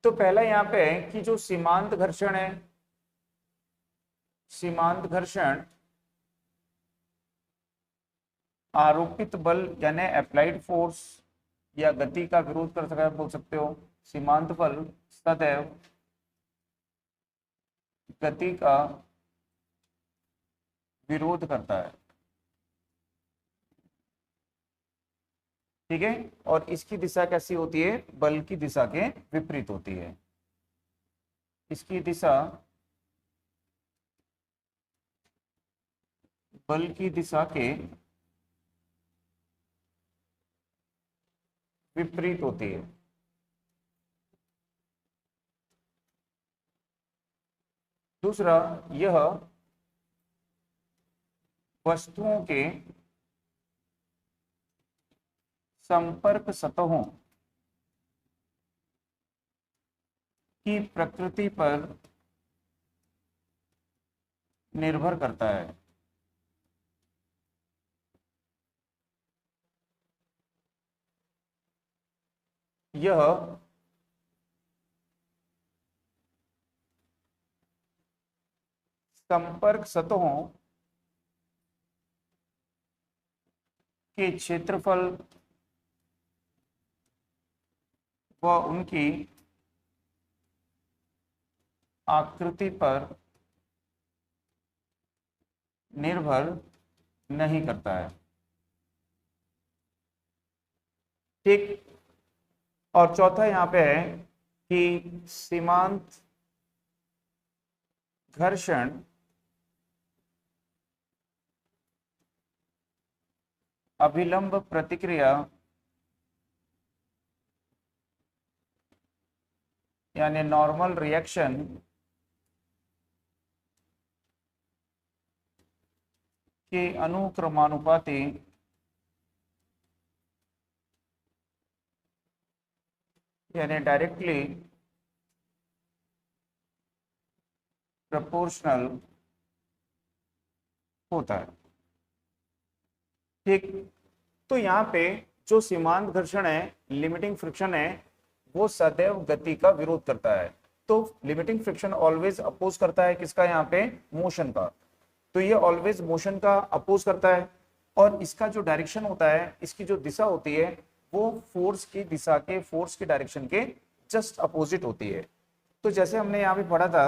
तो पहला यहाँ पे है कि जो सीमांत घर्षण है, सीमांत घर्षण आरोपित बल यानी अप्लाइड फोर्स या गति का विरोध कर सकता है, बोल सकते हो। सीमांत बल सदैव गति का विरोध करता है, ठीक है। और इसकी दिशा कैसी होती है? बल की दिशा के विपरीत होती है। इसकी दिशा बल की दिशा के विपरीत होती है। दूसरा, यह वस्तुओं के संपर्क सतहों की प्रकृति पर निर्भर करता है। यह संपर्क सतहों के क्षेत्रफल व उनकी आकृति पर निर्भर नहीं करता है, ठीक। और चौथा यहाँ पे है कि सीमांत घर्षण अभिलंब प्रतिक्रिया यानी नॉर्मल रिएक्शन के अनुक्रमानुपाती यानी डायरेक्टली प्रोपोर्शनल होता है, ठीक। तो यहाँ पे जो सीमांत घर्षण है, लिमिटिंग फ्रिक्शन है, वो सदैव गति का विरोध करता है। तो लिमिटिंग फ्रिक्शन ऑलवेज अपोज करता है किसका? यहाँ पे मोशन का। तो ये ऑलवेज मोशन का अपोज करता है। और इसका जो डायरेक्शन होता है, इसकी जो दिशा होती है, वो फोर्स की दिशा के, फोर्स के डायरेक्शन के जस्ट अपोजिट होती है। तो जैसे हमने यहाँ पे पढ़ा था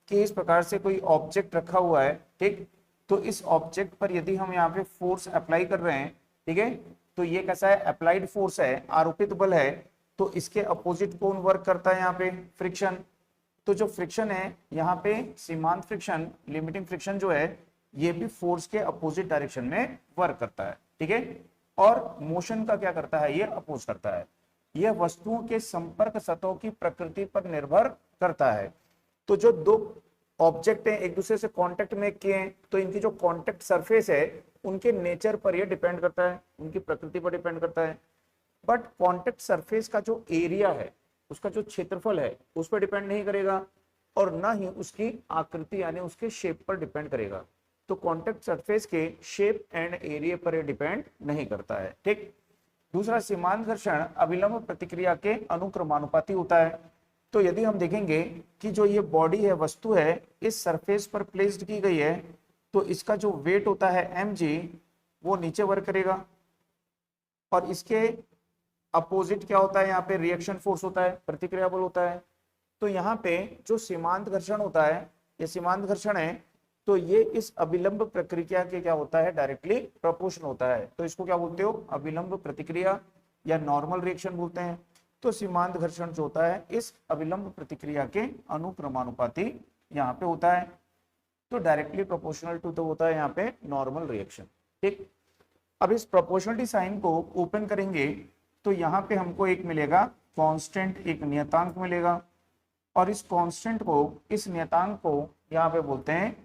कि इस प्रकार से कोई ऑब्जेक्ट रखा हुआ है, ठीक। तो इस ऑब्जेक्ट पर यदि हम यहाँ पे फोर्स अप्लाई कर रहे हैं, ठीक है, तो ये कैसा है? अप्लाइड फोर्स है, आरोपित बल है। तो इसके अपोजिट कौन वर्क करता है? यहाँ पे फ्रिक्शन। तो जो फ्रिक्शन है यहाँ पे, सीमांत फ्रिक्शन, लिमिटिंग फ्रिक्शन जो है, ये भी फोर्स के अपोजिट डायरेक्शन में वर्क करता है, ठीक है। और मोशन का क्या करता है? ये अपोज करता है। यह वस्तुओं के संपर्क सतहों की प्रकृति पर निर्भर करता है। तो जो दो ऑब्जेक्ट हैं एक दूसरे से कांटेक्ट में किए हैं, तो इनकी जो कांटेक्ट सरफेस है, उनके नेचर पर यह डिपेंड करता है, उनकी प्रकृति पर डिपेंड करता है। बट कांटेक्ट सरफेस का जो एरिया है, उसका जो क्षेत्रफल है, उस पर डिपेंड नहीं करेगा, और ना ही उसकी आकृति यानी उसके शेप पर डिपेंड करेगा। तो कांटेक्ट सरफेस के शेप एंड एरिया पर डिपेंड नहीं करता है, ठीक। दूसरा, सीमांत घर्षण अभिलंब प्रतिक्रिया के अनुक्रमानुपाती होता है। तो यदि हम देखेंगे कि जो ये बॉडी है, वस्तु है, इस सरफेस पर प्लेस्ड की गई है, तो इसका जो वेट होता है mg, वो नीचे वर्क करेगा। और इसके अपोजिट क्या होता है? यहाँ पे रिएक्शन फोर्स होता है, प्रतिक्रिया बल होता है। तो यहाँ पे जो सीमांत घर्षण होता है, ये सीमांत घर्षण है, तो ये इस अभिलंब प्रक्रिया के क्या होता है? डायरेक्टली प्रोपोर्शनल होता है। तो इसको क्या बोलते हो? अभिलंब प्रतिक्रिया या नॉर्मल रिएक्शन बोलते हैं। तो सीमांत घर्षण जो होता है, इस अभिलंब प्रतिक्रिया के अनुक्रमानुपाती यहाँ पे होता है। तो डायरेक्टली प्रोपोर्शनल टू तो होता है यहाँ पे नॉर्मल रिएक्शन, ठीक। अब इस प्रोपोर्शनलिटी साइन को ओपन करेंगे तो यहाँ पे हमको एक मिलेगा कांस्टेंट, एक नियतांक मिलेगा। और इस कांस्टेंट को, इस नियतांक को यहाँ पे बोलते हैं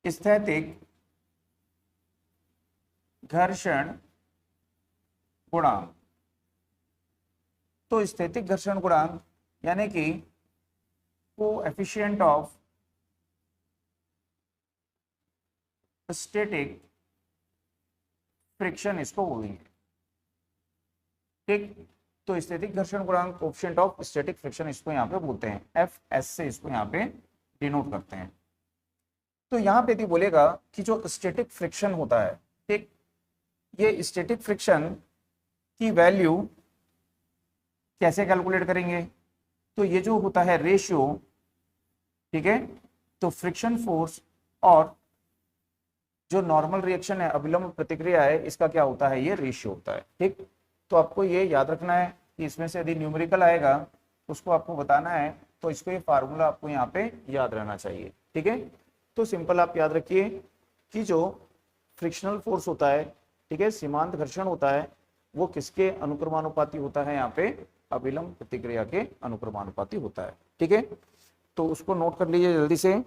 स्थैतिक घर्षण गुणांक। तो स्थैतिक घर्षण गुणांक यानी कि कोएफिशिएंट ऑफ स्टैटिक फ्रिक्शन इसको बोलेंगे, ठीक। तो स्थैतिक घर्षण गुणांक कोएफिशिएंट ऑफ स्टैटिक फ्रिक्शन इसको यहाँ पे बोलते हैं, एफ एस से इसको यहाँ पे डिनोट करते हैं। तो यहाँ पे भी बोलेगा कि जो स्टैटिक फ्रिक्शन होता है, ठीक, ये स्टैटिक फ्रिक्शन की वैल्यू कैसे कैलकुलेट करेंगे, तो ये जो होता है रेशियो, ठीक है, तो फ्रिक्शन फोर्स और जो नॉर्मल रिएक्शन है, अविलंब प्रतिक्रिया है, इसका क्या होता है, ये रेशियो होता है, ठीक। तो आपको ये याद रखना है कि इसमें से यदि न्यूमेरिकल आएगा उसको आपको बताना है, तो इसको ये फार्मूला आपको यहाँ पे याद रहना चाहिए, ठीक है। तो सिंपल आप याद रखिए कि जो फ्रिक्शनल फोर्स होता है, ठीक है, सीमांत घर्षण होता है, वो किसके अनुक्रमानुपाती होता है, यहाँ पे अविलंब प्रतिक्रिया के अनुक्रमानुपाती होता है, ठीक है। तो उसको नोट कर लीजिए जल्दी से।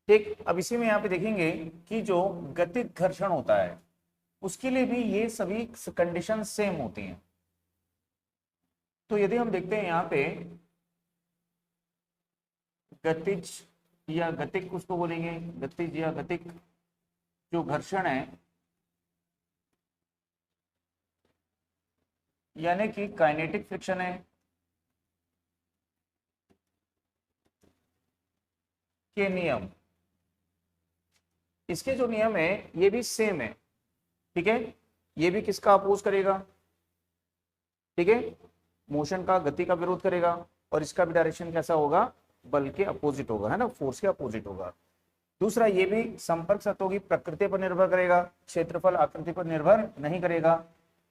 ठीक, अब इसी में यहाँ पे देखेंगे कि जो गतिज घर्षण होता है उसके लिए भी ये सभी कंडीशन सेम होती हैं। तो यदि हम देखते हैं यहाँ पे गतिज या गतिक उसको बोलेंगे, गतिज या गतिक जो घर्षण है, यानी कि काइनेटिक फ्रिक्शन है के नियम, इसके जो नियम है ये भी सेम है, ठीक है। ये भी किसका अपोज करेगा, ठीक है, मोशन का, गति का विरोध करेगा, और इसका भी डायरेक्शन कैसा होगा, बल के अपोजिट होगा, है ना, फोर्स के अपोजिट होगा। दूसरा, ये भी संपर्क सतहों की प्रकृति पर निर्भर करेगा, क्षेत्रफल आकृति पर निर्भर नहीं करेगा।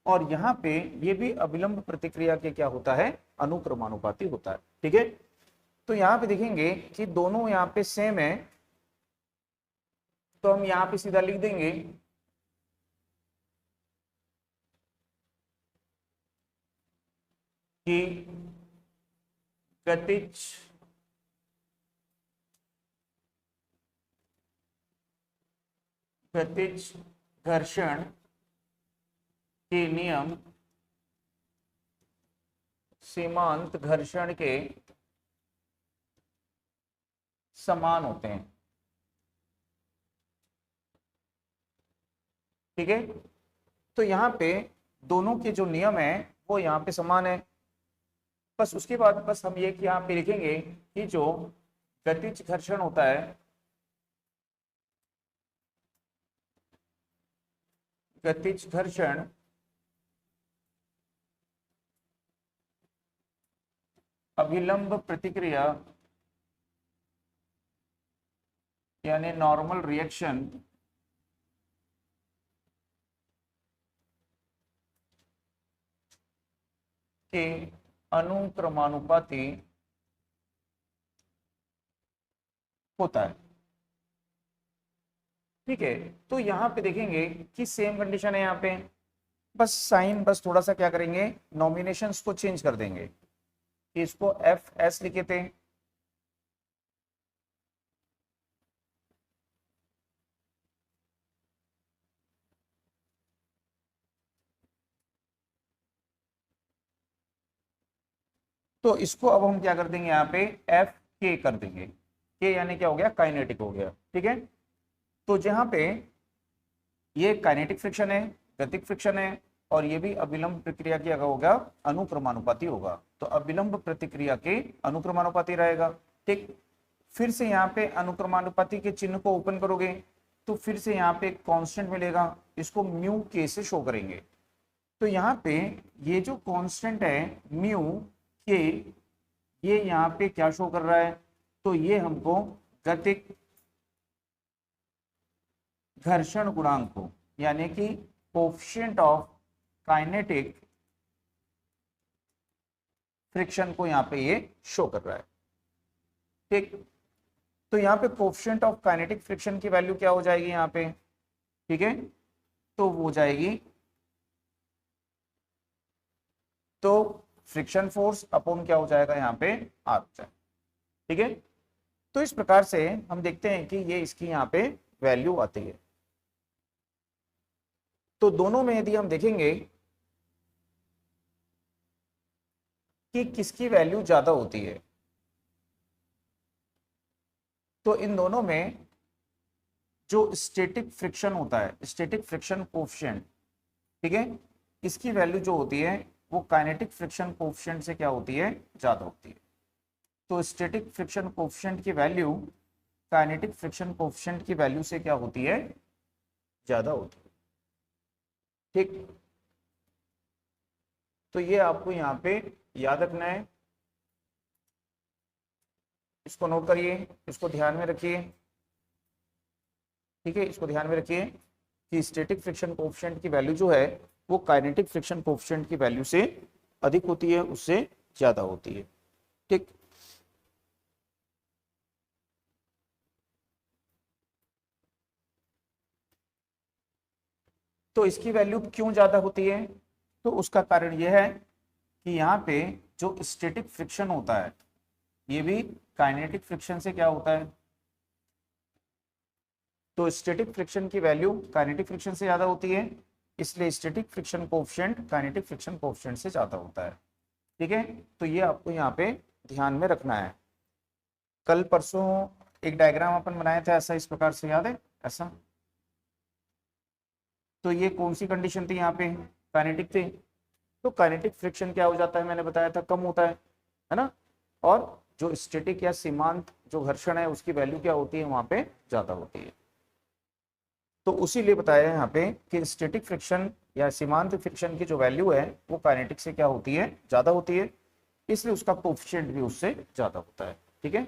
और यहाँ पे ये भी अविलंब प्रतिक्रिया के क्या होता है, अनुक्रमानुपाती होता है, ठीक है। तो यहाँ पे देखेंगे कि दोनों यहाँ पे सेम है, तो हम यहाँ पे सीधा लिख देंगे कि गतिज गतिज घर्षण के नियम सीमांत घर्षण के समान होते हैं, ठीक है। तो यहाँ पे दोनों के जो नियम है वो यहाँ पे समान है। बस उसके बाद बस हम ये कि यहाँ पे लिखेंगे कि जो गतिज घर्षण होता है, गतिज घर्षण अभिलंब प्रतिक्रिया यानी नॉर्मल रिएक्शन के अनुक्रमानुपाती होता है, ठीक है। तो यहाँ पे देखेंगे कि सेम कंडीशन है यहाँ पे, बस साइन बस थोड़ा सा क्या करेंगे, नॉमिनेशंस को चेंज कर देंगे कि इसको एफ एस लिखे थे, तो इसको अब हम क्या कर देंगे, यहाँ पे एफ के कर देंगे, के यानी क्या हो गया, काइनेटिक हो गया, ठीक है। तो जहां पे ये काइनेटिक फ्रिक्शन है, गतिक फ्रिक्शन है, और ये भी अविलंब प्रक्रिया की अगर होगा अनुक्रमानुपाती होगा, तो अविलंब प्रतिक्रिया के अनुक्रमानुपाती रहेगा, ठीक। फिर से यहाँ पे अनुक्रमानुपाती के चिन्ह को ओपन करोगे तो फिर से यहाँ पे एक कांस्टेंट मिलेगा, इसको म्यू के से शो करेंगे। तो यहाँ पे ये जो कांस्टेंट है म्यू के, ये यहाँ पे क्या शो कर रहा है, तो ये हमको गतिक घर्षण गुणांक को यानी कि कोएफिशिएंट ऑफ काइनेटिक फ्रिक्शन को यहाँ पे ये शो कर रहा है, ठीक। तो यहाँ पे कोएफिशिएंट ऑफ काइनेटिक फ्रिक्शन की वैल्यू क्या हो जाएगी यहाँ पे, ठीक है, तो वो हो जाएगी तो फ्रिक्शन फोर्स अपॉन क्या हो जाएगा यहाँ पे, आर हो जाएगा, ठीक है। तो इस प्रकार से हम देखते हैं कि ये इसकी यहाँ पे वैल्यू आती है। तो दोनों में यदि हम देखेंगे कि किसकी वैल्यू ज्यादा होती है। तो इन दोनों में जो स्टैटिक फ्रिक्शन होता है, स्टैटिक फ्रिक्शन कोफिशिएंट, ठीक है, इसकी वैल्यू जो होती है वो काइनेटिक फ्रिक्शन कोफिशिएंट से क्या होती है, ज्यादा होती है। तो स्टैटिक फ्रिक्शन कोफिशिएंट की वैल्यू काइनेटिक फ्रिक्शन कोफिशिएंट की वैल्यू से क्या होती है, ज्यादा होती है। ठीक, तो ये आपको यहाँ पे याद रखना है, इसको नोट करिए, इसको ध्यान में रखिए। ठीक है, इसको ध्यान में रखिए कि स्टैटिक फ्रिक्शन कोफिशिएंट की वैल्यू जो है वो काइनेटिक फ्रिक्शन कोफिशिएंट की वैल्यू से अधिक होती है, उससे ज्यादा होती है। ठीक, तो इसकी वैल्यू क्यों ज्यादा होती है, तो उसका कारण यह है कि यहाँ पे जो स्टैटिक फ्रिक्शन होता है ये भी काइनेटिक फ्रिक्शन से क्या होता है, तो स्टैटिक फ्रिक्शन की वैल्यू काइनेटिक फ्रिक्शन से ज्यादा होती है, इसलिए static friction coefficient kinetic friction coefficient से ज्यादा होता है। ठीक है, तो ये आपको यहाँ पे ध्यान में रखना है। कल परसों एक डायग्राम अपन बनाया था ऐसा, इस प्रकार से, याद है ऐसा। तो ये कौन सी कंडीशन थी, यहाँ पे काइनेटिक थी, तो काइनेटिक फ्रिक्शन क्या हो जाता है, मैंने बताया था कम होता है ना, और जो स्टैटिक या सीमांत जो घर्षण है उसकी वैल्यू क्या होती है, वहां पे ज्यादा होती है। तो उसी लिए बताया है यहाँ पे कि स्टैटिक फ्रिक्शन या सीमांत फ्रिक्शन की जो वैल्यू है वो काइनेटिक से क्या होती है, ज्यादा होती है, इसलिए उसका कोएफिशिएंट भी उससे ज्यादा होता है। ठीक है,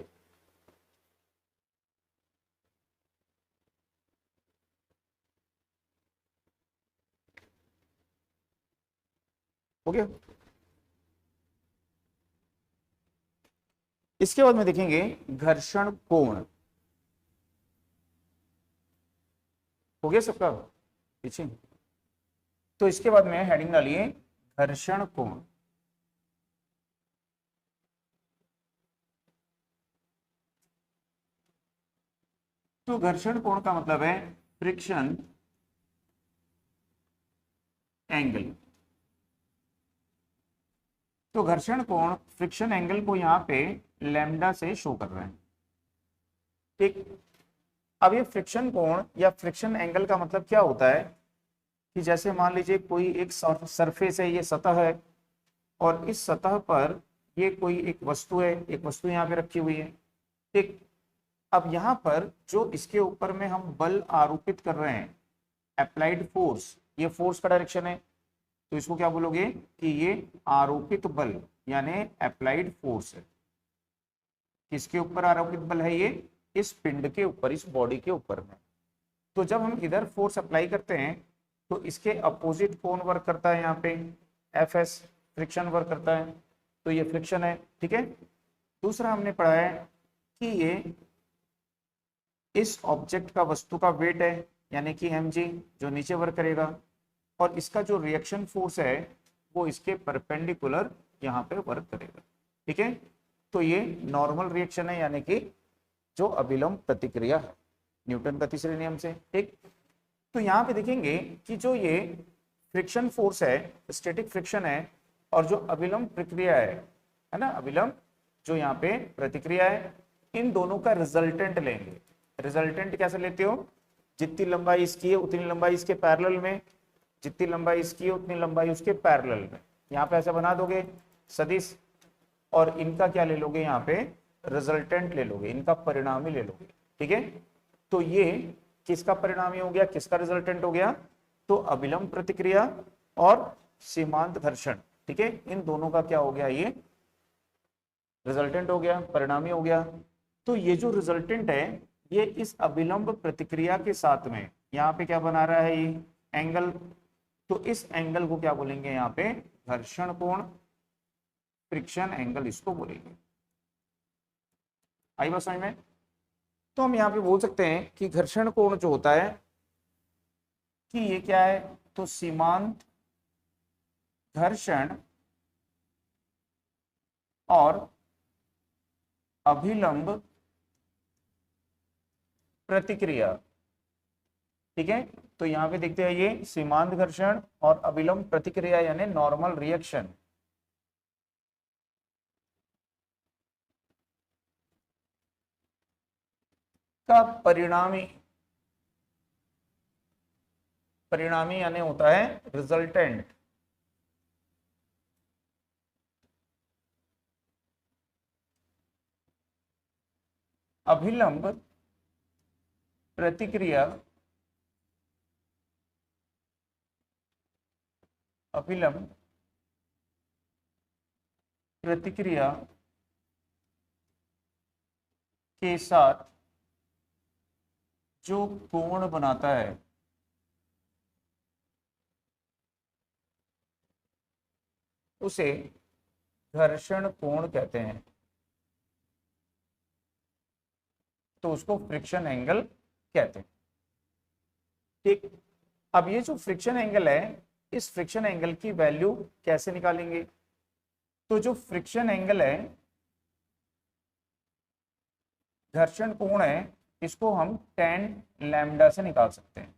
हो गया। इसके बाद में देखेंगे घर्षण कोण। हो गया सबका पीछे, तो इसके बाद में हेडिंग डालिए घर्षण कोण। तो घर्षण कोण का मतलब है फ्रिक्शन एंगल। तो घर्षण कोण फ्रिक्शन एंगल को यहाँ पे लैम्डा से शो कर रहे हैं। ठीक, अब ये फ्रिक्शन कोण या फ्रिक्शन एंगल का मतलब क्या होता है कि जैसे मान लीजिए कोई एक सरफेस है, ये सतह है, और इस सतह पर ये कोई एक वस्तु है, एक वस्तु यहाँ पे रखी हुई है। ठीक, अब यहाँ पर जो इसके ऊपर में हम बल आरोपित कर रहे हैं, अप्लाइड फोर्स, ये फोर्स का डायरेक्शन है, तो इसको क्या बोलोगे कि ये आरोपित बल यानी अप्लाइड फोर्स है। किसके ऊपर आरोपित बल है, ये इस पिंड के ऊपर, इस बॉडी के ऊपर में। तो जब हम इधर फोर्स अप्लाई करते हैं तो इसके अपोजिट कौन वर्क करता है, यहाँ पे एफ एस, फ्रिक्शन वर्क करता है, तो ये फ्रिक्शन है। ठीक है, दूसरा हमने पढ़ा है कि ये इस ऑब्जेक्ट का, वस्तु का वेट है यानी कि mg, जो नीचे वर्क करेगा, और इसका जो रिएक्शन फोर्स है वो इसके परपेंडिकुलर यहाँ पे वर्क करेगा। ठीक है, तो ये नॉर्मल रिएक्शन है यानी कि जो अभिलंब प्रतिक्रिया है न्यूटन का तीसरे नियम से। ठीक, तो यहाँ पे देखेंगे कि जो ये फ्रिक्शन फोर्स है, स्टैटिक फ्रिक्शन है, और जो अभिलंब प्रक्रिया है ना, अभिलंब जो यहाँ पे प्रतिक्रिया है, इन दोनों का रिजल्टेंट लेंगे। रिजल्टेंट कैसे लेते हो, जितनी लंबाई इसकी है उतनी लंबाई इसके पैरेलल में, जितनी लंबाई इसकी है उतनी लंबाई उसके पैरेलल में, यहाँ पे ऐसा बना दोगे सदिश, और इनका क्या ले लोगे, यहाँ पे रिजल्टेंट ले लोगे, इनका परिणामी ले लोगे। ठीक है, तो ये किसका परिणामी हो गया, किसका रिजल्टेंट हो गया, तो अभिलंब प्रतिक्रिया और सीमांत घर्षण। ठीक है, इन दोनों का क्या हो गया, ये रिजल्टेंट हो गया, परिणामी हो गया। तो ये जो रिजल्टेंट है ये इस अभिलंब प्रतिक्रिया के साथ में यहाँ पे क्या बना रहा है, ये एंगल, तो इस एंगल को क्या बोलेंगे, यहाँ पे घर्षण कोण, फ्रिक्शन एंगल इसको बोलेंगे। आई बात समझ में। तो हम यहाँ पे बोल सकते हैं कि घर्षण कोण जो होता है कि ये क्या है, तो सीमांत घर्षण और अभिलंब प्रतिक्रिया। ठीक है, तो यहाँ पे देखते हैं ये सीमांत घर्षण और अभिलंब प्रतिक्रिया यानी नॉर्मल रिएक्शन, का परिणामी, परिणामी यानी होता है रिजल्टेंट, अभिलंब प्रतिक्रिया, अभिलंब प्रतिक्रिया के साथ जो कोण बनाता है उसे घर्षण कोण कहते हैं। तो उसको फ्रिक्शन एंगल कहते हैं। ठीक, अब ये जो फ्रिक्शन एंगल है, इस फ्रिक्शन एंगल की वैल्यू कैसे निकालेंगे? तो जो फ्रिक्शन एंगल है, घर्षण कोण है, इसको हम tan लैम्डा से निकाल सकते हैं।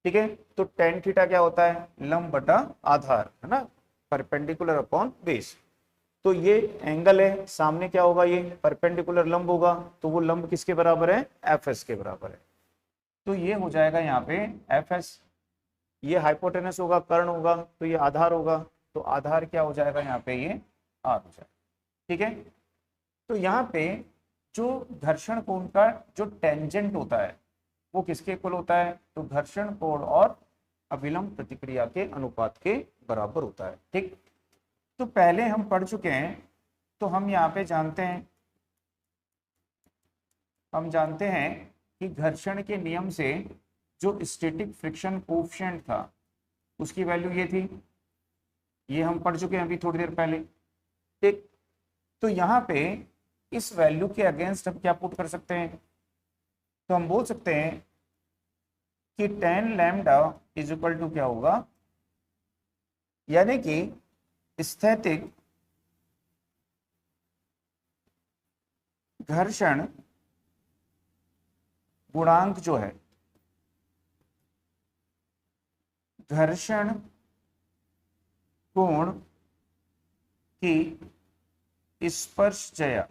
ठीक है, तो tan थीटा क्या होता है? लंब बटा आधार, है ना, परपेंडिकुलर अपॉन बेस। तो ये एंगल है, सामने क्या होगा? ये परपेंडिकुलर लंब होगा, तो वो लंब किसके बराबर है? एफ के बराबर है। तो ये हो जाएगा यहाँ पे एफ एस, ये हाइपोटेनस होगा, कर्ण होगा, तो ये आधार होगा, तो आधार क्या हो जाएगा यहाँ पे? ये आर हो जाएगा। ठीक है, तो यहाँ पे जो घर्षण कोण का जो टेंजेंट होता है वो किसके इक्वल होता है? तो घर्षण कोण और अभिलंब प्रतिक्रिया के अनुपात के बराबर होता है। ठीक, तो पहले हम पढ़ चुके हैं, तो हम यहाँ पे जानते हैं, हम जानते हैं कि घर्षण के नियम से जो स्टैटिक फ्रिक्शन कोएफिशिएंट था उसकी वैल्यू ये थी, ये हम पढ़ चुके हैं अभी थोड़ी देर पहले। ठीक, तो यहाँ पे इस वैल्यू के अगेंस्ट हम क्या पुट कर सकते हैं? तो हम बोल सकते हैं कि tan lambda is equal to क्या होगा, यानी कि स्थैतिक घर्षण गुणांक जो है, घर्षण कोण की स्पर्शजया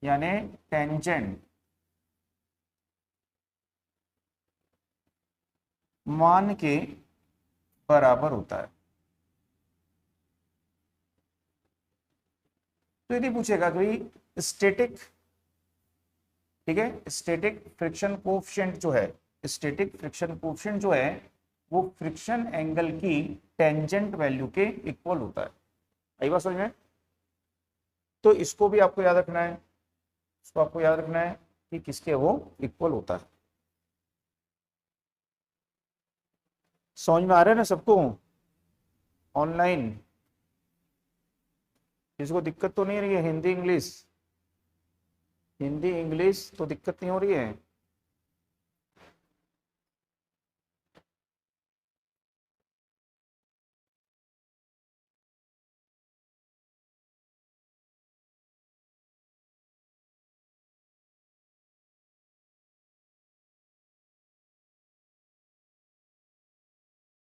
यानी टेंजेंट मान के बराबर होता है। तो यदि पूछेगा कि स्टैटिक, ठीक है, स्टैटिक फ्रिक्शन कोएफिशिएंट जो है, स्टैटिक फ्रिक्शन कोएफिशिएंट जो है वो फ्रिक्शन एंगल की टेंजेंट वैल्यू के इक्वल होता है। आई बात समझ में? तो इसको भी आपको याद रखना है, इसको आपको याद रखना है कि किसके वो इक्वल होता है। समझ में आ रहा है ना सबको? ऑनलाइन इसको दिक्कत तो नहीं रही है? हिंदी इंग्लिश, हिंदी इंग्लिश तो दिक्कत नहीं हो रही है?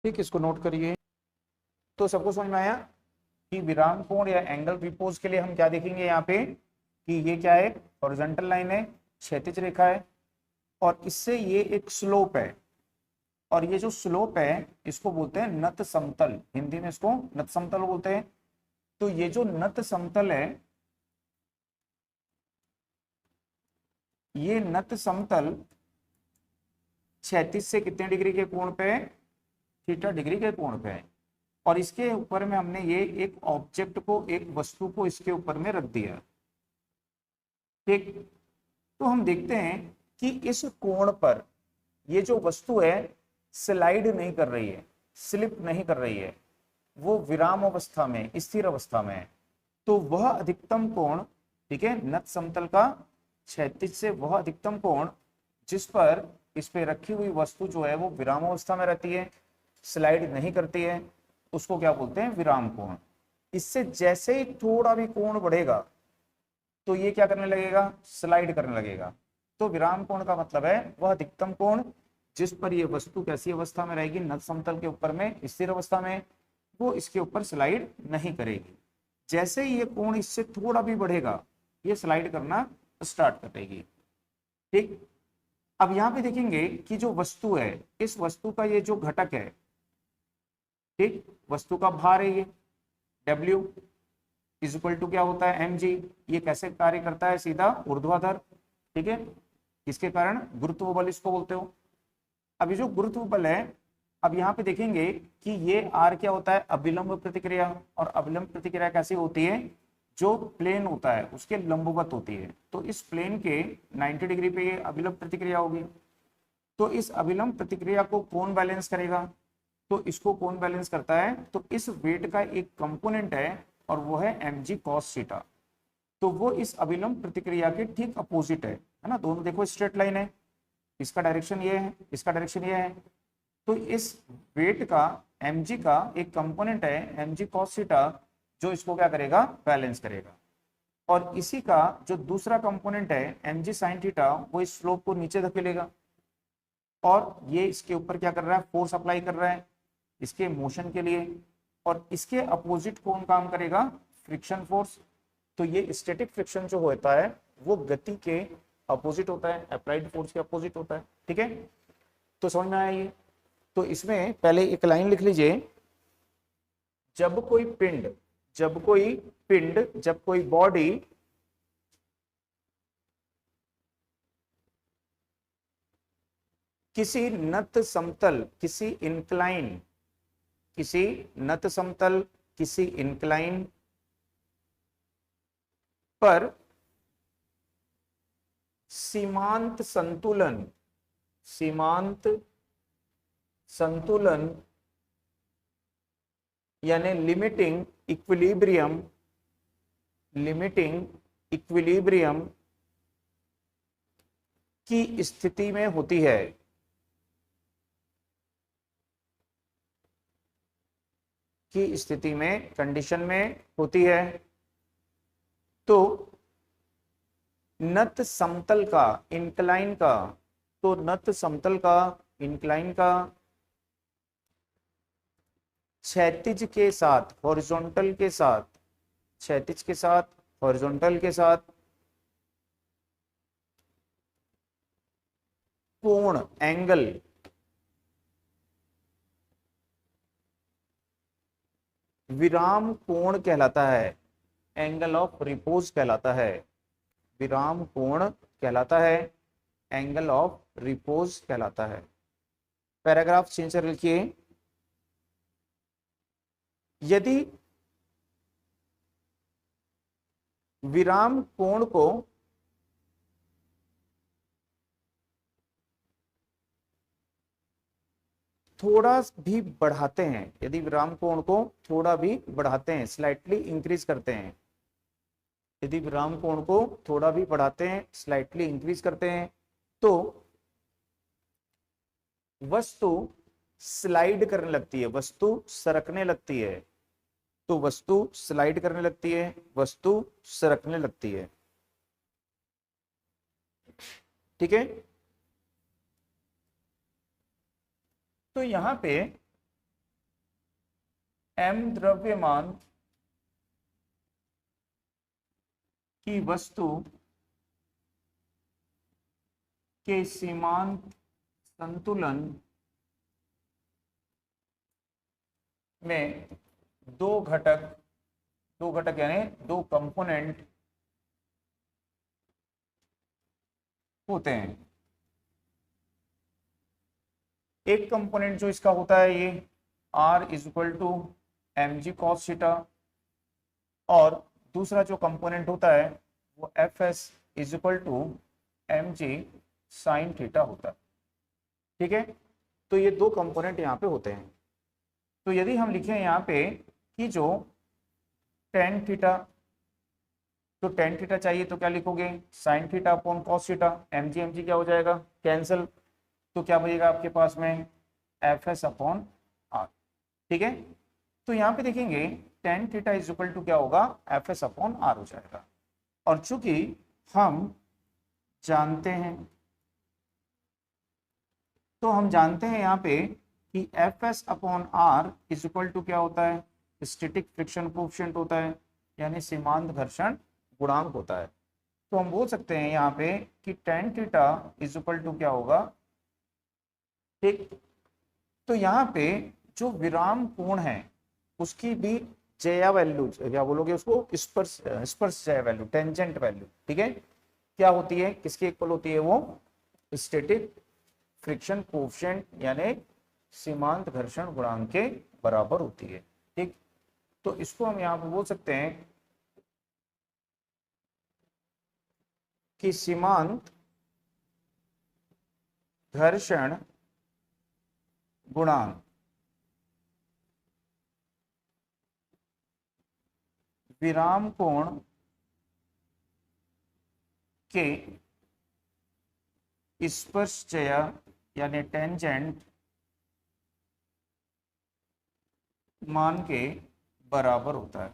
ठीक, इसको नोट करिए। तो सबको समझ में आया कि विराम कोण या एंगल रिपोज के लिए हम क्या देखेंगे यहाँ पे कि ये क्या है? हॉरिजॉन्टल लाइन है, क्षैतिज रेखा है, और इससे ये एक स्लोप है, और ये जो स्लोप है इसको बोलते हैं नत समतल, हिंदी में इसको नत समतल बोलते हैं। तो ये जो नत समतल है, ये नत समतल क्षैतिज से कितने डिग्री के कोण पे है? थीटा डिग्री के कोण पे है, और इसके ऊपर में हमने ये एक ऑब्जेक्ट को, एक वस्तु को इसके ऊपर में रख दिया। ठीक, तो हम देखते हैं कि इस कोण पर ये जो वस्तु है स्लाइड नहीं कर रही है, स्लिप नहीं कर रही है, वो विराम अवस्था में, स्थिर अवस्था में है। तो वह अधिकतम कोण, ठीक है, नत समतल का क्षैतिज से वह अधिकतम कोण जिस पर इस पे रखी हुई वस्तु जो है वो विराम अवस्था में रहती है, स्लाइड नहीं करती है, उसको क्या बोलते हैं? विराम कोण। इससे जैसे ही थोड़ा भी कोण बढ़ेगा तो ये क्या करने लगेगा? स्लाइड करने लगेगा। तो विराम कोण का मतलब है वह अधिकतम कोण जिस पर ये वस्तु कैसी अवस्था में रहेगी? नत समतल के ऊपर में, स्थिर अवस्था में, वो इसके ऊपर स्लाइड नहीं करेगी। जैसे ही ये कोण इससे थोड़ा भी बढ़ेगा ये स्लाइड करना स्टार्ट कर देगी। ठीक। अब यहाँ पे देखेंगे कि जो वस्तु है, इस वस्तु का ये जो घटक है, ठीक, वस्तु का भार है ये W इज इक्वल टू क्या होता है mg। ये कैसे कार्य करता है, सीधा ऊर्ध्वाधर, ठीक है, इसके कारण गुरुत्व बल इसको बोलते हो। अब ये जो गुरुत्व बल है, अब यहाँ पे देखेंगे कि ये R क्या होता है, अभिलंब प्रतिक्रिया। और अभिलंब प्रतिक्रिया कैसी होती है, जो प्लेन होता है उसके लंबवत होती है। तो इस प्लेन के 90 डिग्री पे ये अभिलंब प्रतिक्रिया होगी। तो इस अभिलंब प्रतिक्रिया को कौन बैलेंस करेगा, तो इसको कौन बैलेंस करता है, तो इस वेट का एक कंपोनेंट है और वो है mg cos थीटा। तो वो इस अभिलंब प्रतिक्रिया के ठीक अपोजिट है ना। दोनों देखो स्ट्रेट लाइन है, इसका डायरेक्शन ये है, इसका डायरेक्शन ये है। तो इस वेट का mg का एक कंपोनेंट है mg cos थीटा, जो इसको क्या करेगा, बैलेंस करेगा। और इसी का जो दूसरा कंपोनेंट है mg sin थीटा, वो इस स्लोप को नीचे धकेलेगा और ये इसके ऊपर क्या कर रहा है, फोर्स अप्लाई कर रहा है इसके मोशन के लिए। और इसके अपोजिट कौन काम करेगा, फ्रिक्शन फोर्स। तो ये स्टैटिक फ्रिक्शन जो होता है वो गति के अपोजिट होता है, अप्लाइड फोर्स के अपोजिट होता है। ठीक है, तो समझ में आया ये। तो इसमें पहले एक लाइन लिख लीजिए, जब कोई पिंड, जब कोई पिंड, जब कोई बॉडी किसी नत समतल, किसी इंक्लाइन, किसी नत समतल, किसी इंक्लाइन पर सीमांत संतुलन, सीमांत संतुलन यानी लिमिटिंग इक्विलिब्रियम, लिमिटिंग इक्विलिब्रियम की स्थिति में होती है, की स्थिति में, कंडीशन में होती है। तो नत समतल का, इंक्लाइन का, तो नत समतल का, इंक्लाइन का क्षैतिज के साथ, हॉरिजॉन्टल के साथ, क्षैतिज के साथ, हॉरिजॉन्टल के साथ कोण, एंगल, विराम कोण कहलाता है, एंगल ऑफ रिपोज कहलाता है, विराम कोण कहलाता है, एंगल ऑफ रिपोज कहलाता है। पैराग्राफ चेंज कर लिखिए, यदि विराम कोण को थोड़ा भी बढ़ाते हैं, यदि विराम कोण को थोड़ा भी बढ़ाते हैं, स्लाइटली इंक्रीज करते हैं, यदि विराम कोण को थोड़ा भी बढ़ाते हैं, स्लाइटली इंक्रीज करते हैं, तो वस्तु स्लाइड करने लगती है, वस्तु सरकने लगती है। तो वस्तु स्लाइड करने लगती है, वस्तु सरकने लगती है। ठीक है, तो यहां पे m द्रव्यमान की वस्तु के सीमांत संतुलन में दो घटक, दो घटक यानी दो कंपोनेंट होते हैं। एक कंपोनेंट जो इसका होता है ये R is equal to mg cos theta, और दूसरा जो कंपोनेंट होता है वो Fs is equal to mg sin theta होता है। ठीक है, तो ये दो कंपोनेंट यहाँ पे होते हैं। तो यदि हम लिखें यहाँ पे कि जो tan थीटा, तो tan थीटा चाहिए तो क्या लिखोगे, sin theta upon cos theta, mg mg क्या हो जाएगा, कैंसिल। तो क्या बचेगा आपके पास में, Fs अपॉन R। ठीक है, तो यहाँ पे देखेंगे tan theta is equal to क्या होगा, Fs अपॉन R हो जाएगा। और चूंकि हम जानते हैं, तो हम जानते हैं यहाँ पे कि Fs upon R is equal to क्या होता है, स्टैटिक फ्रिक्शन कोएफिशिएंट होता है, यानी सीमांत घर्षण गुणांक होता है। तो तो हम बोल सकते हैं यहाँ पे कि tan theta is equal to क्या होगा, ठीक। तो यहाँ पे जो विराम कोण है उसकी भी जया वैल्यू, क्या बोलोगे उसको, स्पर्श स्पर्श जया वैल्यू, टेंजेंट वैल्यू, ठीक है, क्या होती है, किसके इक्वल होती है, वो स्टैटिक फ्रिक्शन कोएफिशिएंट यानी सीमांत घर्षण गुणांक के बराबर होती है, ठीक। तो इसको हम यहाँ पे बोल सकते हैं कि सीमांत घर्षण गुणांक विराम कोण के स्पर्शजया यानी टेंजेंट मान के बराबर होता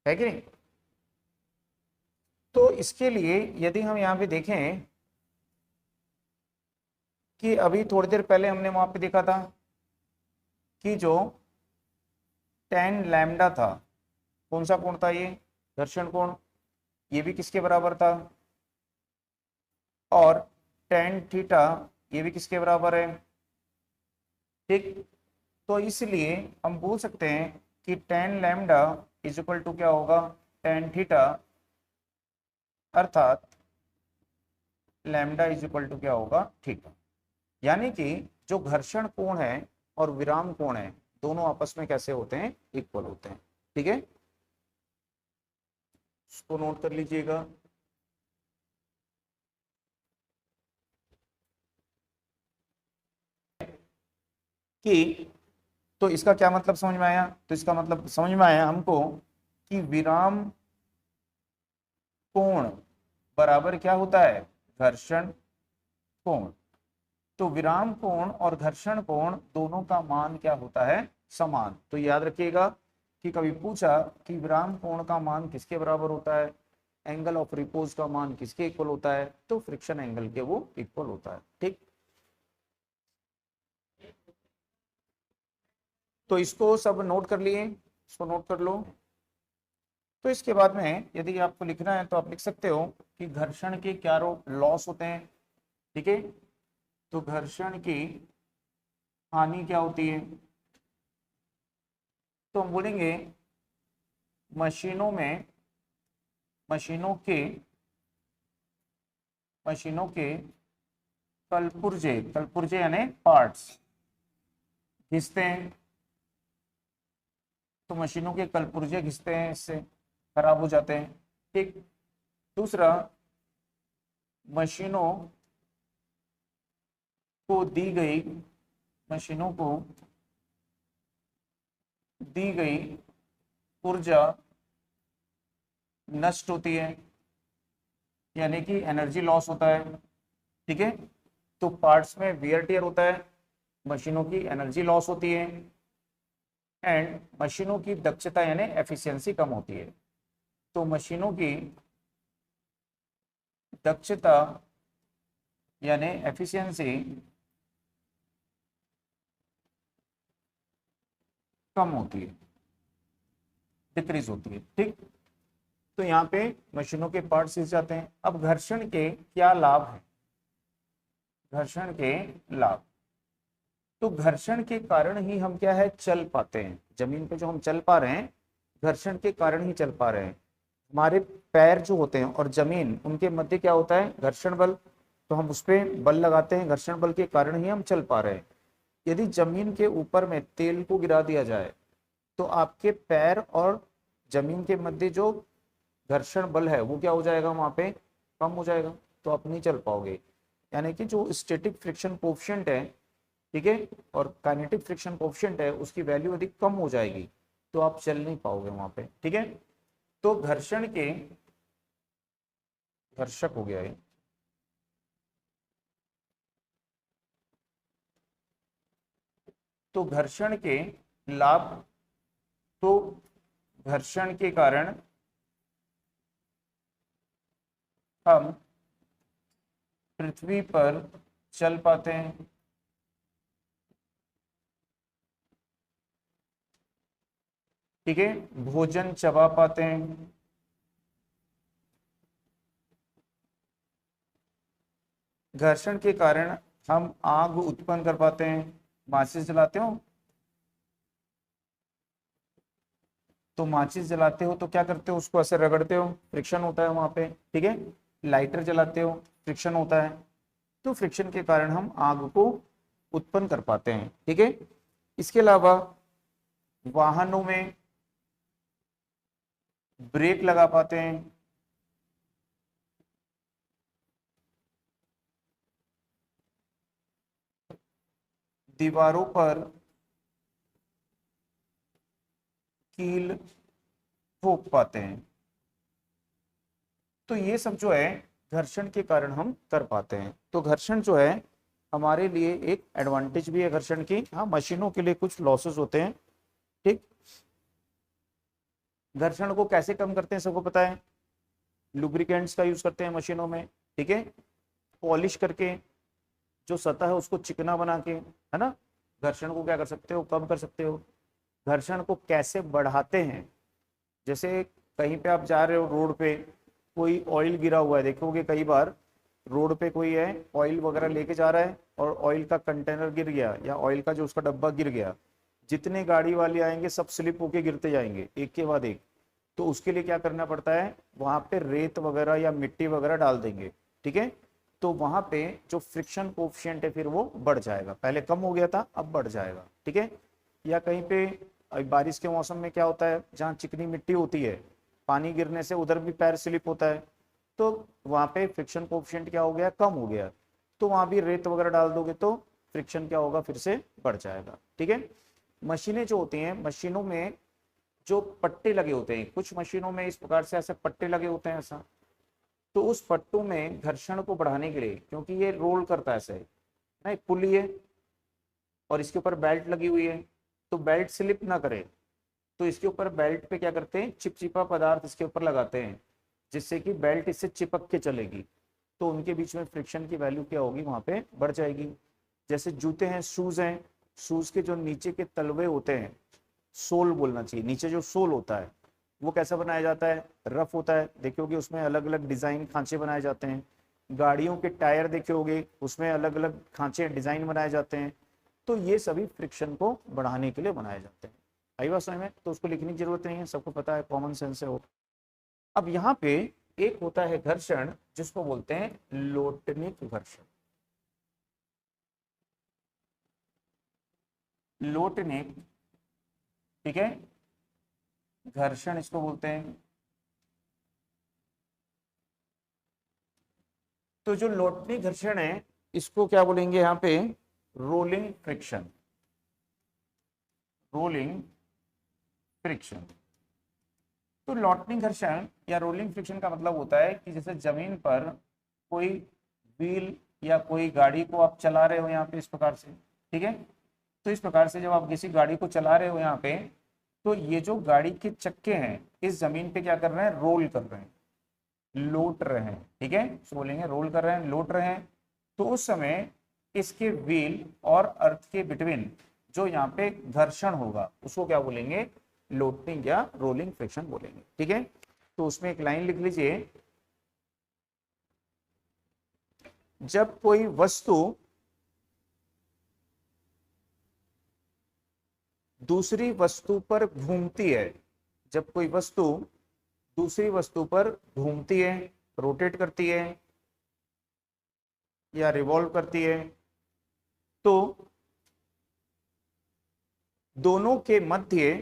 है कि नहीं। तो इसके लिए यदि हम यहाँ पे देखें कि अभी थोड़ी देर पहले हमने वहां पे देखा था कि जो tan लैम्डा था, कौन सा कोण था, ये घर्षण कोण, ये भी किसके बराबर था, और tan थीटा ये भी किसके बराबर है, ठीक। तो इसलिए हम बोल सकते हैं कि tan lambda is equal to क्या होगा, tan थीटा, अर्थात लैम्डा इज इक्वल टू क्या होगा, थीटा। यानी कि जो घर्षण कोण है और विराम कोण है दोनों आपस में कैसे होते हैं, इक्वल होते हैं, ठीक है। इसको नोट कर लीजिएगा। कि तो इसका क्या मतलब समझ में आया, तो इसका मतलब समझ में आया हमको कि विराम कोण बराबर क्या होता है, घर्षण कोण। तो विराम कोण और घर्षण कोण दोनों का मान क्या होता है, समान। तो याद रखिएगा कि कभी पूछा कि विराम कोण का मान किसके बराबर होता है, एंगल ऑफ रिपोज का मान किसके इक्वल होता है, तो फ्रिक्शन एंगल के वो इक्वल होता है, ठीक। तो इसको सब नोट कर लिए, इसको नोट कर लो। तो इसके बाद में यदि आपको लिखना है तो आप लिख सकते हो कि घर्षण के क्या लॉस होते हैं, ठीक है। तो घर्षण की हानि क्या होती है, तो हम बोलेंगे मशीनों में मशीनों के कलपुर्जे यानी पार्ट्स घिसते हैं। तो मशीनों के कलपुर्जे घिसते हैं, इससे खराब हो जाते हैं, ठीक। दूसरा, मशीनों को दी गई मशीनों को दी गई ऊर्जा नष्ट होती है, यानी कि एनर्जी लॉस होता है, ठीक है। तो पार्ट्स में वियर टियर होता है, मशीनों की एनर्जी लॉस होती है, एंड मशीनों की दक्षता यानी एफिशिएंसी कम होती है। तो मशीनों की दक्षता यानी एफिशिएंसी कम होती है, डिक्रीज होती है, ठीक। तो यहाँ पे मशीनों के पार्ट्स सिस जाते हैं। अब घर्षण के क्या लाभ है, घर्षण के लाभ, तो घर्षण के कारण ही हम क्या है, चल पाते हैं। जमीन पे जो हम चल पा रहे हैं घर्षण के कारण ही चल पा रहे हैं। हमारे पैर जो होते हैं और जमीन, उनके मध्य क्या होता है, घर्षण बल। तो हम उस पर बल लगाते हैं, घर्षण बल के कारण ही हम चल पा रहे हैं। यदि जमीन के ऊपर में तेल को गिरा दिया जाए तो आपके पैर और जमीन के मध्य जो घर्षण बल है वो क्या हो जाएगा, वहां पे कम हो जाएगा, तो आप नहीं चल पाओगे। यानी कि जो स्टैटिक फ्रिक्शन कोएफिशिएंट है, ठीक है, और काइनेटिक फ्रिक्शन कोएफिशिएंट है, उसकी वैल्यू अधिक कम हो जाएगी, तो आप चल नहीं पाओगे वहां पे, ठीक है। तो घर्षण के घर्षक हो गया है, तो घर्षण के लाभ, तो घर्षण के कारण हम पृथ्वी पर चल पाते हैं, ठीक है, भोजन चबा पाते हैं, घर्षण के कारण हम आग उत्पन्न कर पाते हैं, माचिस जलाते हो तो माचिस जलाते हो तो क्या करते हो, उसको ऐसे रगड़ते हो, फ्रिक्शन होता है वहां पे, ठीक है। लाइटर जलाते हो, फ्रिक्शन होता है, तो फ्रिक्शन के कारण हम आग को उत्पन्न कर पाते हैं, ठीक है। इसके अलावा वाहनों में ब्रेक लगा पाते हैं, दीवारों पर कील ठोक पाते हैं। तो ये सब जो है घर्षण के कारण हम कर पाते हैं। तो घर्षण जो है हमारे लिए एक एडवांटेज भी है घर्षण की। हाँ, मशीनों के लिए कुछ लॉसेस होते हैं, ठीक। घर्षण को कैसे कम करते हैं सबको पता है, लुब्रिकेंट्स का यूज करते हैं मशीनों में, ठीक है, पॉलिश करके जो सतह है उसको चिकना बना के, है ना। घर्षण को क्या कर सकते हो, कम कर सकते हो। घर्षण को कैसे बढ़ाते हैं, जैसे कहीं पे आप जा रहे हो, रोड पे कोई ऑयल गिरा हुआ है, देखोगे कई बार रोड पे कोई है ऑयल वगैरह लेके जा रहा है और ऑयल का कंटेनर गिर गया या ऑयल का जो उसका डब्बा गिर गया, जितने गाड़ी वाले आएंगे सब स्लिप होके गिरते जाएंगे एक के बाद एक। तो उसके लिए क्या करना पड़ता है, वहां पे रेत वगैरह या मिट्टी वगैरह डाल देंगे, ठीक है। तो वहां पे जो फ्रिक्शन कोफिशिएंट है फिर वो बढ़ जाएगा, पहले कम हो गया था अब बढ़ जाएगा, ठीक है। या कहीं पे बारिश के मौसम में क्या होता है, जहाँ चिकनी मिट्टी होती है, पानी गिरने से उधर भी पैर स्लिप होता है, तो वहां पे फ्रिक्शन कोफिशिएंट क्या हो गया, कम हो गया। तो वहां भी रेत वगैरह डाल दोगे तो फ्रिक्शन क्या होगा, फिर से बढ़ जाएगा, ठीक है। मशीनें जो होती हैं, मशीनों में जो पट्टे लगे होते हैं, कुछ मशीनों में इस प्रकार से ऐसे पट्टे लगे होते हैं ऐसा, तो उस पट्टों में घर्षण को बढ़ाने के लिए, क्योंकि ये रोल करता है ऐसे ना, एक पुली है और इसके ऊपर बेल्ट लगी हुई है, तो बेल्ट स्लिप ना करे तो इसके ऊपर बेल्ट पे क्या करते हैं, चिपचिपा पदार्थ इसके ऊपर लगाते हैं, जिससे कि बेल्ट इससे चिपक के चलेगी, तो उनके बीच में फ्रिक्शन की वैल्यू क्या होगी, वहां पे बढ़ जाएगी। जैसे जूते हैं, शूज हैं, शूज के जो नीचे के तलवे होते हैं, सोल बोलना चाहिए, नीचे जो सोल होता है वो कैसा बनाया जाता है, रफ होता है, देखे होगे उसमें अलग अलग डिजाइन खांचे बनाए जाते हैं। गाड़ियों के टायर देखे होगे उसमें अलग अलग खांचे डिजाइन बनाए जाते हैं, तो ये सभी फ्रिक्शन को बढ़ाने के लिए बनाए जाते हैं। आई बात समझ में, तो उसको लिखने की जरूरत नहीं है, सबको पता है, कॉमन सेंस है वो। अब यहाँ पे एक होता है घर्षण जिसको बोलते हैं लोटनिक घर्षण। लोटनिक, ठीक है, घर्षण इसको बोलते हैं। तो जो लोटनिक घर्षण है इसको क्या बोलेंगे यहाँ पे, रोलिंग फ्रिक्शन, रोलिंग फ्रिक्शन। तो लॉटनिंग घर्षण या रोलिंग फ्रिक्शन का मतलब होता है कि जैसे जमीन पर कोई व्हील या कोई गाड़ी को आप चला रहे हो यहाँ पे इस प्रकार से, ठीक है। तो इस प्रकार से जब आप किसी गाड़ी को चला रहे हो यहाँ पे, तो ये जो गाड़ी के चक्के हैं इस जमीन पे क्या कर रहे हैं, रोल कर रहे हैं, लोट रहे हैं, ठीक है, इसको बोलेंगे रोल कर रहे हैं, लोट रहे हैं। तो उस समय इसके व्हील और अर्थ के बिटवीन जो यहाँ पे घर्षण होगा उसको क्या बोलेंगे, लोटनिंग या रोलिंग फ्रिक्शन बोलेंगे, ठीक है। तो उसमें एक लाइन लिख लीजिए, जब कोई वस्तु दूसरी वस्तु पर घूमती है, जब कोई वस्तु दूसरी वस्तु पर घूमती है, रोटेट करती है या रिवॉल्व करती है, तो दोनों के मध्य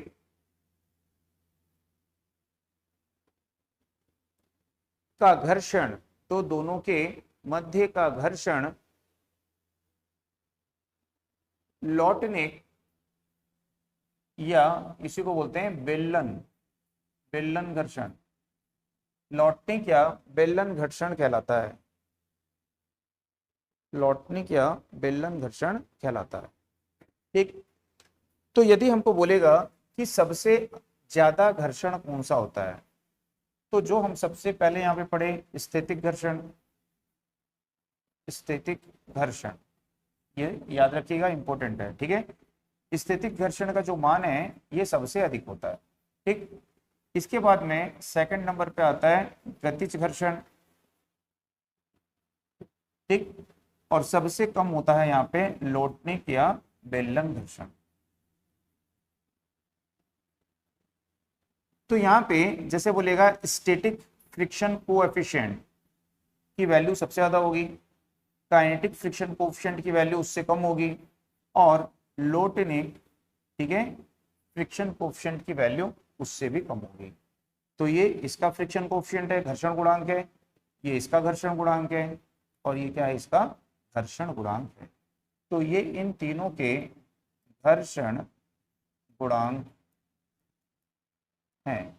का घर्षण, तो दोनों के मध्य का घर्षण लॉटनिक या इसी को बोलते हैं बेलन, बेलन घर्षण, लॉटनिक या बेलन घर्षण कहलाता है, लॉटनिक या बेलन घर्षण कहलाता है, ठीक। तो यदि हमको बोलेगा कि सबसे ज्यादा घर्षण कौन सा होता है, तो जो हम सबसे पहले यहाँ पे पढ़े स्थैतिक घर्षण, स्थैतिक घर्षण, ये याद रखिएगा, इंपॉर्टेंट है, ठीक है। स्थैतिक घर्षण का जो मान है ये सबसे अधिक होता है, ठीक। इसके बाद में सेकंड नंबर पे आता है गतिज घर्षण। ठीक। और सबसे कम होता है यहाँ पे लोटनिक या बेलन घर्षण। तो यहाँ पे जैसे बोलेगा स्टैटिक फ्रिक्शन कोएफिशिएंट की वैल्यू सबसे ज्यादा होगी, काइनेटिक फ्रिक्शन कोएफिशिएंट की वैल्यू उससे कम होगी, और लोटनिक, ठीक है, फ्रिक्शन कोएफिशिएंट की वैल्यू उससे भी कम होगी। तो ये इसका फ्रिक्शन कोएफिशिएंट है, घर्षण गुणांक है, ये इसका घर्षण गुणांक है, और ये क्या है, इसका घर्षण गुणांक है। तो ये इन तीनों के घर्षण गुणांक हैं।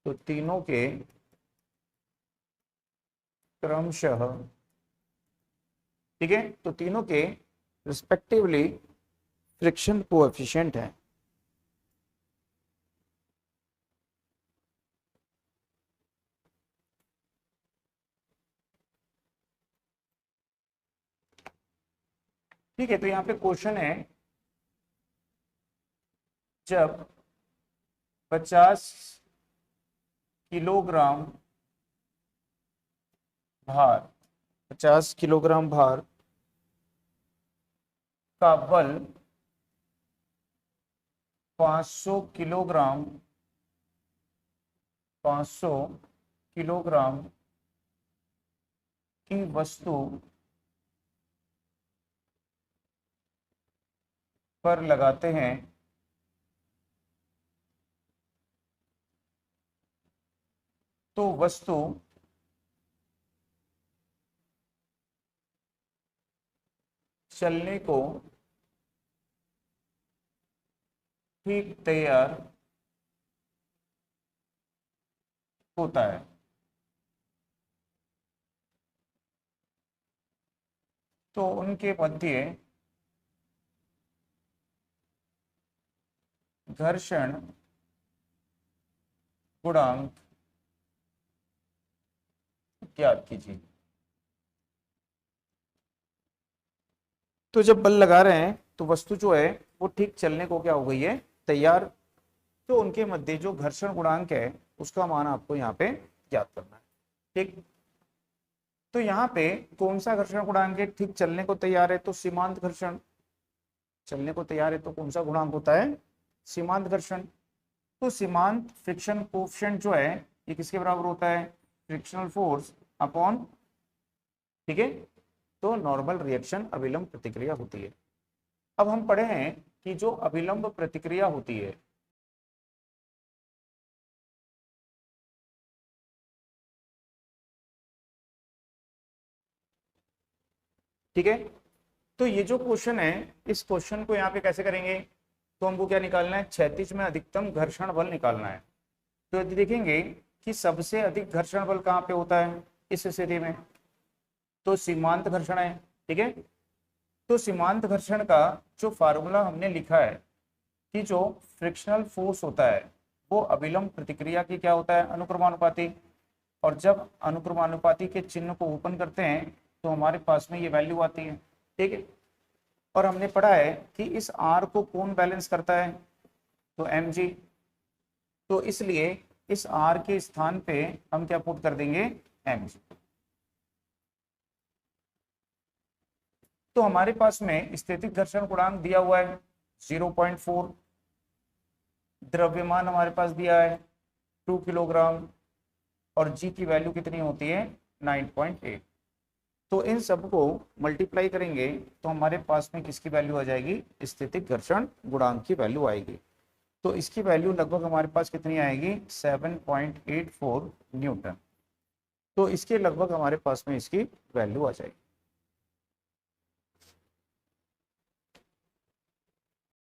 तो तीनों के क्रमशः, ठीक है, तो तीनों के रिस्पेक्टिवली फ्रिक्शन कोएफिशिएंट है। ठीक है, तो यहाँ पे क्वेश्चन है, जब 50 किलोग्राम भार 50 किलोग्राम भार का बल 500 किलोग्राम 500 किलोग्राम की वस्तु पर लगाते हैं तो वस्तु चलने को ठीक तैयार होता है। तो उनके मध्य घर्षण गुणांक ज्ञात कीजिए। तो जब बल लगा रहे हैं तो वस्तु जो है वो ठीक चलने को क्या हो गई है, तैयार। तो उनके मध्य जो घर्षण गुणांक है उसका मान आपको यहाँ पे ज्ञात करना है। ठीक। तो यहाँ पे कौन सा घर्षण गुणांक है, ठीक चलने को तैयार है तो सीमांत घर्षण। चलने को तैयार है तो कौन सा गुणांक होता है, सीमांत घर्षण। तो सीमांत फ्रिक्शन कोएफिशिएंट जो है ये किसके बराबर होता है, फ्रिक्शनल फोर्स अपॉन, ठीक है, तो नॉर्मल रिएक्शन अविलंब प्रतिक्रिया होती है। अब हम पढ़े हैं कि जो अविलंब प्रतिक्रिया होती है, ठीक है, तो ये जो क्वेश्चन है इस क्वेश्चन को यहाँ पे कैसे करेंगे, तो हमको क्या निकालना है, क्षैतिज में अधिकतम घर्षण बल निकालना है। तो यदि देखेंगे कि सबसे अधिक घर्षण बल कहाँ पे होता है इस स्थिति में, तो सीमांत घर्षण है। ठीक है, तो सीमांत घर्षण का जो फार्मूला हमने लिखा है कि जो फ्रिक्शनल फोर्स होता है वो अविलंब प्रतिक्रिया की क्या होता है, अनुक्रमानुपाती। और जब अनुक्रमानुपाती के चिन्ह को ओपन करते हैं तो हमारे पास में ये वैल्यू आती है। ठीक है, और हमने पढ़ा है कि इस आर को कौन बैलेंस करता है, तो एम जी। तो इसलिए इस आर के स्थान पे हम क्या पुट कर देंगे, एम जी। तो हमारे पास में स्थैतिक घर्षण गुणांक दिया हुआ है 0.4, द्रव्यमान हमारे पास दिया है 2 किलोग्राम, और जी की वैल्यू कितनी होती है 9.8। तो इन सबको मल्टीप्लाई करेंगे तो हमारे पास में किसकी वैल्यू आ जाएगी, स्थैतिक घर्षण गुणांक की वैल्यू आएगी। तो इसकी वैल्यू लगभग हमारे पास कितनी आएगी, 7.84 न्यूटन। तो इसके लगभग हमारे पास में इसकी वैल्यू आ जाएगी।